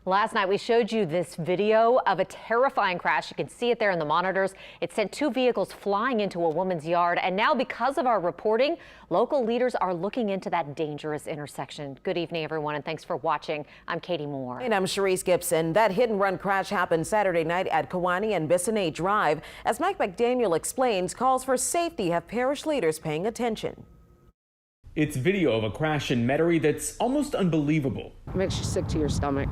Last night, we showed you this video of a terrifying crash. You can see it there in the monitors. It sent two vehicles flying into a woman's yard. And now, because of our reporting, local leaders are looking into that dangerous intersection. Good evening, everyone, and thanks for watching. I'm Katie Moore. And I'm Sharice Gibson. That hit-and-run crash happened Saturday night at Kewanee and Bissonnet Drive. As Mike McDaniel explains, calls for safety have parish leaders paying attention. It's video of a crash in Metairie that's almost unbelievable. It makes you sick to your stomach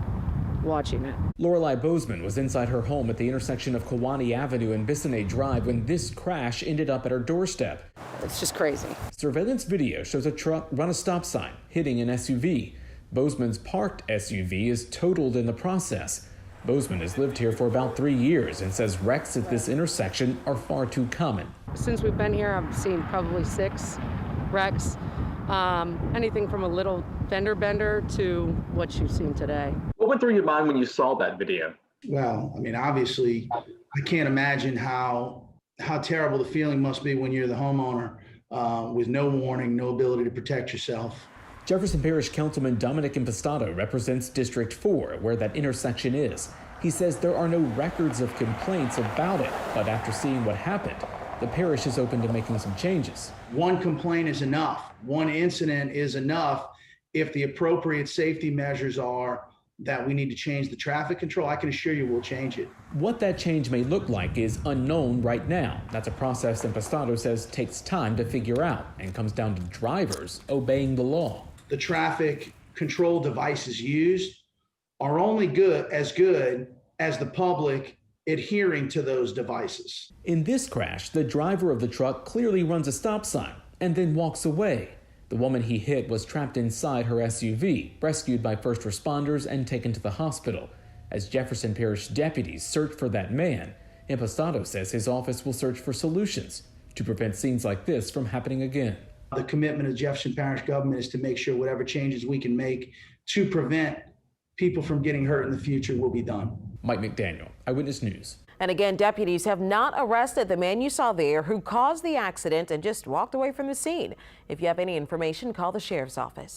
watching it. Lorelei Bozeman was inside her home at the intersection of Kewanee Avenue and Bissonnet Drive when this crash ended up at her doorstep. It's just crazy. Surveillance video shows a truck run a stop sign, hitting an SUV. Bozeman's parked SUV is totaled in the process. Bozeman has lived here for about 3 years and says wrecks at this intersection are far too common. Since we've been here, I've seen probably 6 wrecks. Anything from a little fender bender to what you've seen today. What went through your mind when you saw that video? Well, I mean, obviously, I can't imagine how terrible the feeling must be when you're the homeowner with no warning, no ability to protect yourself. Jefferson Parish Councilman Dominic Impastato represents District 4, where that intersection is. He says there are no records of complaints about it, but after seeing what happened, the parish is open to making some changes. One complaint is enough. One incident is enough. If the appropriate safety measures are that we need to change the traffic control, I can assure you we'll change it. What that change may look like is unknown right now. That's a process Impastato says takes time to figure out and comes down to drivers obeying the law. The traffic control devices used are only good as the public adhering to those devices. In this crash, the driver of the truck clearly runs a stop sign and then walks away. The woman he hit was trapped inside her SUV, rescued by first responders and taken to the hospital. As Jefferson Parish deputies search for that man, Impastato says his office will search for solutions to prevent scenes like this from happening again. The commitment of Jefferson Parish government is to make sure whatever changes we can make to prevent people from getting hurt in the future will be done. Mike McDaniel, Eyewitness News. And again, deputies have not arrested the man you saw there who caused the accident and just walked away from the scene. If you have any information, call the sheriff's office.